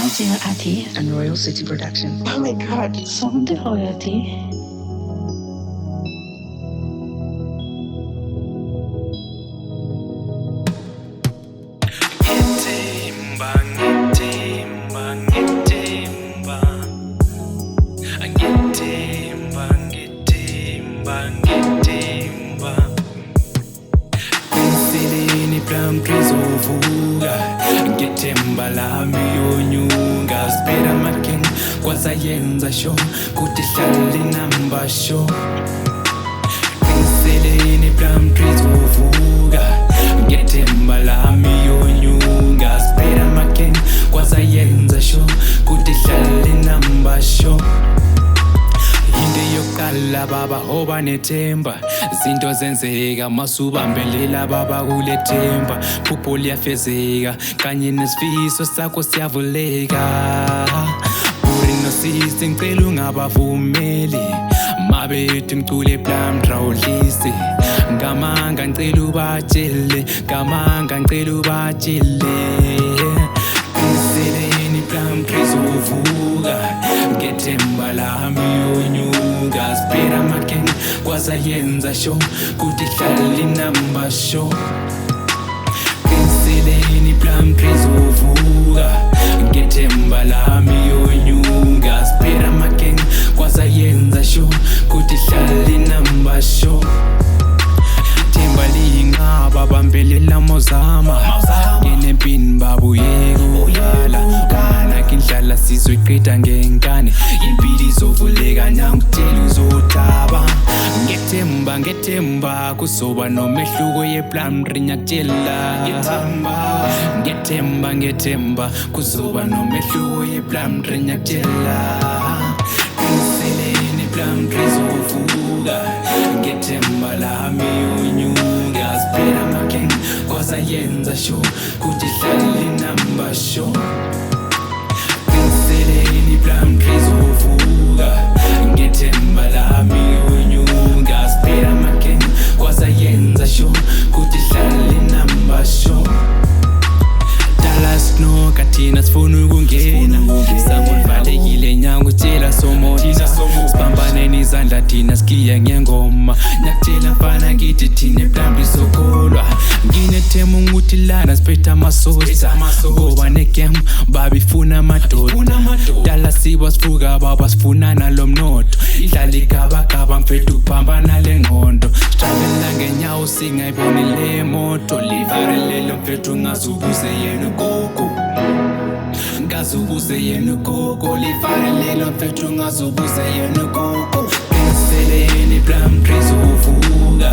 Alzira Ati and Royal City Production. Oh my God. Song de royalty. Ngethemba lami yonyunga sibheka amaking kwasayenza sho kuthi hlale number sho Ngiseleni plum trees uvuka ngethemba lami yonyunga sibheka amaking kwasayenza sho kuthi hlale number sho Into yokuqala baba hoba nethemba zinto zenzeka masubambelela baba kule themba phupho liyafezeka kanye nesifiso sakho siyavuleka Buri nosisi ngicela ungabavumeli mabethu ngicule plum drawlisi ngamanga ngicela ubatshele ngamanga ngicela ubatshele Ngiseleni plum trees uvuka ngethemba lami yonyuka sibheka amaking kwasayenza sho kuthi hlale number sho Ngiseleni plum trees uvuka ngethemba lami yonyuka sibheka amaking kwasayenza sho kuthi hlale number sho Themba liyinqaba bambelela mozama ngenempini babuyeka ukhala kindlala sizoyiqeda ngenkane impilo izovuleka nangitela uzotaba ngethemba kuzoba nomehluko yeplum ngiyakutshela ngethemba kuzoba nomehluko yeplum ngiyakutshela Ngiseleni plum trees uvuka ngethemba lami yonyuka sibheka amaking kwasayenza sho kuthi hlale number sho Ngiseleni plum trees uvuka ngethemba lami yonyuka sibheka amaking kwasayenza sho kuthi hlale number sho Dallas no kathina sifuna ukungena samulvalekile nyango tshela somona sibambane nizandla thina sikiya ngengoma nyakutshela mfana ngithi thina eplumbi sokholwa nginethemba ukuthi lana siphethe amasosa ngoba negame babifuna amadoda dala siba sifuka baba sifuna nalomnotho idlala igabagaba mfethu ukuphambana lengqondo struggle ngenyawo singayiboni le moto livarelele mfethu ngazukuze yena gogo ngazukuze yena gogo livarelele mfethu ngazukuze yena gogo Ngiseleni plum trees uvuka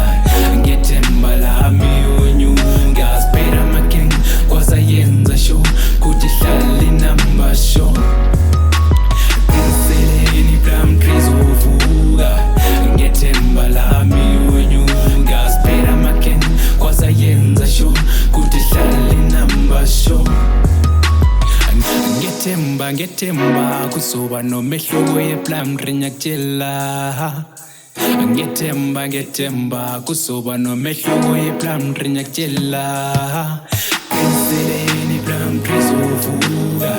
ngethemba lami yonyuka sibheka amaking kwasayenza sho kuthi hlale number sho Ngiseleni plum trees uvuka ngethemba lami yonyuka sibheka amaking kwasayenza sho kuthi hlale number sho ngethemba kuzoba nomehluko yeplum ngiyakutshela ngethemba kuzoba nomehluko yeplum ngiyakutshela Ngiseleni plum trees uvuka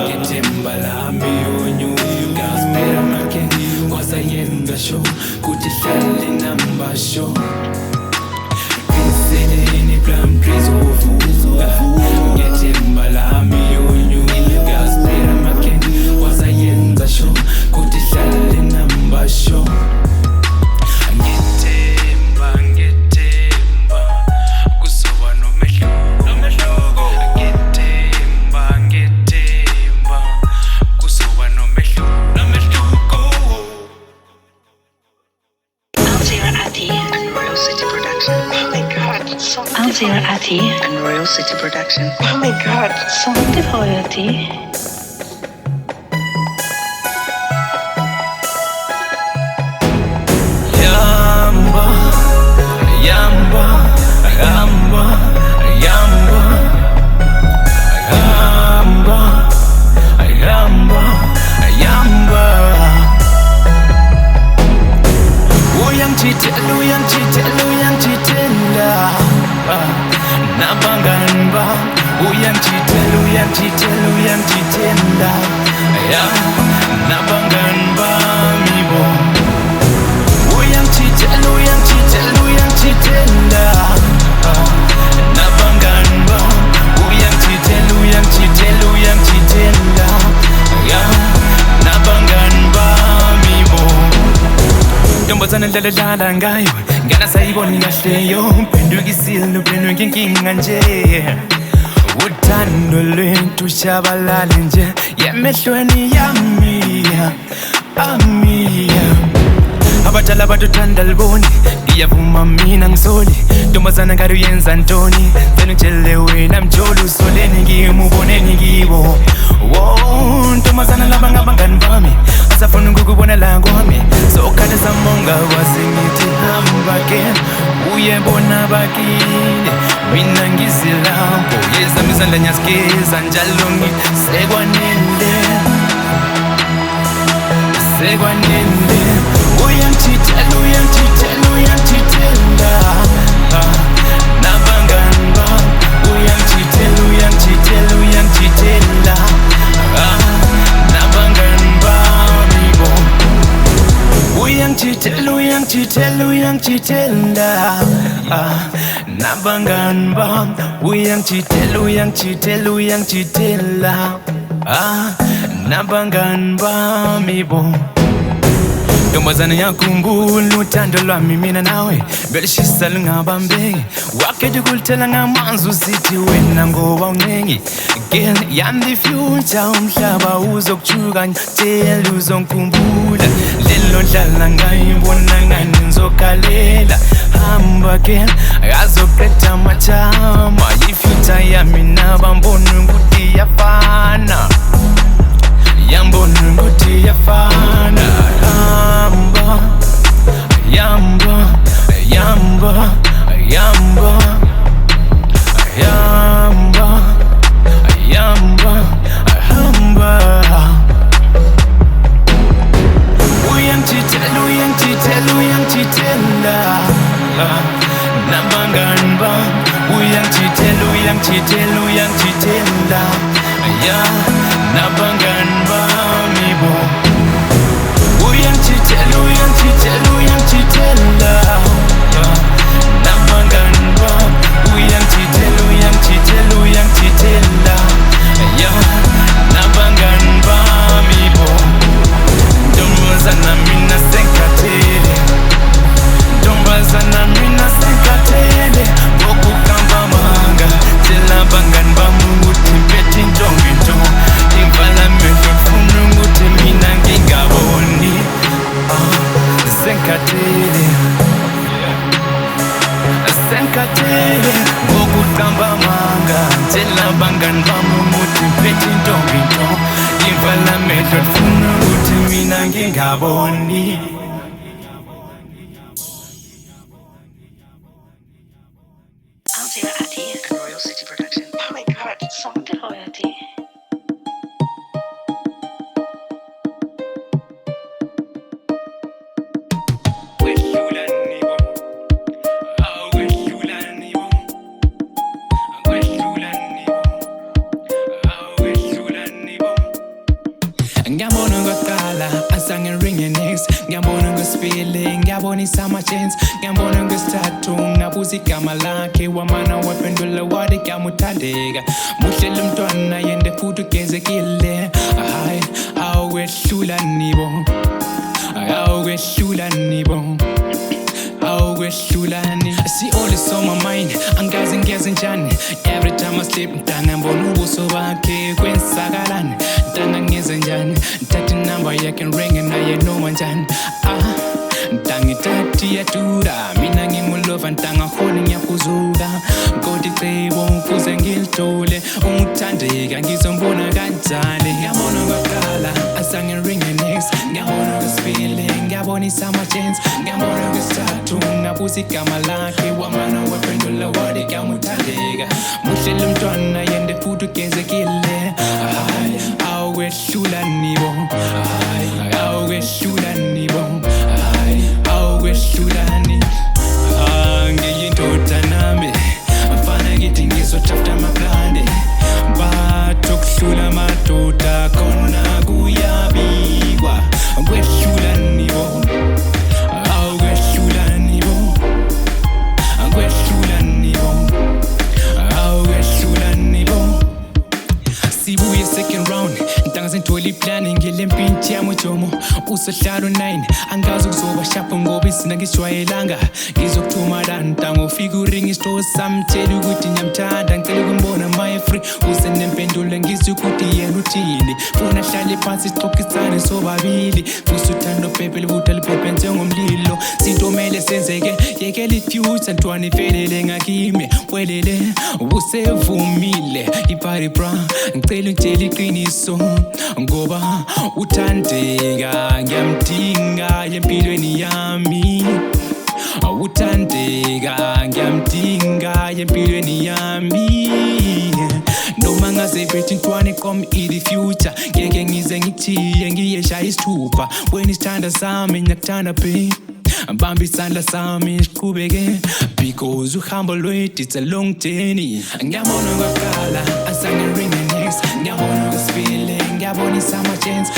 ngethemba lami yonyuka sibheka amaking kwasayenza sho kuthi hlale number sho Ngiseleni plum trees uvuka ngethemba lami yonyuka sibheka amaking kwasayenza sho kuthi hlale number sho Ngethemba kuzoba nomehluko ngethemba kuzoba nomehluko Alzira Ati and Royal City Production. Oh my God. Song Alzira Ati and Royal City Production. Oh my God. Song de royalty. Nabangani bam uyangithithela ntombazana dlala ngayo ngana sayibona ingahleyo uphendukisile uphenduka inkinga nje uthando lwethu shabalale nje yemehlweni yami abadala batuthanda liboni ngiyavuma mina ngisoli ntombazana ngabe uyenza ntoni vele ngitshele wena mjoli usoleni kimi uboneni kibo ntombazana laba ngabangani bami asafuna ukukubona la kwami sokhala samonga wasengithi hamba ke uyebona bakile mina ngizilapho yezami izandla nyasigeza njalo sekwanele uyangithithela nabangani bami uyangithithela nabangani bami bo uyangithithela nabangani bami uyangithithela nabangani bami bo ntombazana yakhumbula uthando lwami mina nawe belishisa lungabambeki wakhetha kulithela ngamanzi usithi wena ngoba unengi girl yami the future umhlaba uzokujuka tshela uzongikhumbula lelo dlala ngayibona ngani ngizokhalela hamba girl akazoqeda amachama ifuture yami nabambona ukuthi iyafana yambona ukuthi iyafana uyangithithela nabangani bami uyangithithela nabangani bami bo uyangithithela nabangani bami uyangithithela nabangani bami bo ntombazana mina senkhathele ngokuhamba manga tshela abangani bami ukuthi mphethe intombi ivala amehlo ngifuna ukuthi mina ngingaboni senkhathele ngokuhamba manga tshela abangani bami ukuthi mphethe intombi ivala amehlo ngifuna ukuthi mina ngingaboni. Altia Ati and Royal City Production. Oh my god, song to royalty. Ngiyabona ngokala azange ringe next ngiyabona ngosipili ngiyabonisa ama-chance ngiyabona ngosithathu ngabuza igama lakhe wamana waphendula wathi ngiyamuthandeka muhle lo mntwana yende futhi ugezekile hayi awukwehlula ni see all is on my mind angazi ngeze njani every time I sleep ntanga mbona ubuso bakhe kwenzakalani ntanga ngeze njani nthatha inamba yakhe ringe naye noma njani ntanga ithathi yadura mina ngimulova ntanga holi ngiyakuzuka kodwa icebo kuze ngilithole ungithandeka ngizombona kanjani ngiyabona ngokala azange ringe next ngiyabona ngosipili ngiyabonisa ama-chance ngiyabona ngosithathu ngabuza igama lakhe wamana waphendula wathi ngiyamuthandeka muhle lo mntwana yende futhi ugezekile awukwehlula ni ngiyindoda nami mfana ngithi ngizodrafta amaplane bathokuhlula amadoda khona kuyabikwa kwehlula nibo sibuye second round ntanga Angazi ngitholi planning ngile mpinti yami ujomo usohlalo 9 angazi kuzoba sharp ngoba isina ngisijwayelanga ngizokuthuma ranta ngofika uring isitore sami tshela ukuthi ngiyamthanda ngicela ukumbona my free usenempendulo ngizwe ukuthi yena uthini funa hlale phansi sixoxisane sobabili kusuthando phephe libuta liphephe njengomlilo sintomele senzeke yekela ifuture ntwana ivelele ngakime welele usevumile iparty bra ngicela ungitshela iqiniso ngoba uthandeka ngiyamdinga empilweni yami uthandeka ngiyamdinga empilweni yami noma ngaze bethi ntwana iqom the future ngeke ngize ngithiye ngiyeshaya isithupha wena isithanda sami ngiyakuthanda babe bamba isandla sami siqhubeke because uhambo lwethu it's a long journey ngiyabona kwaqala asangirene next ngiyabona ngisifile ngiyabona isama chance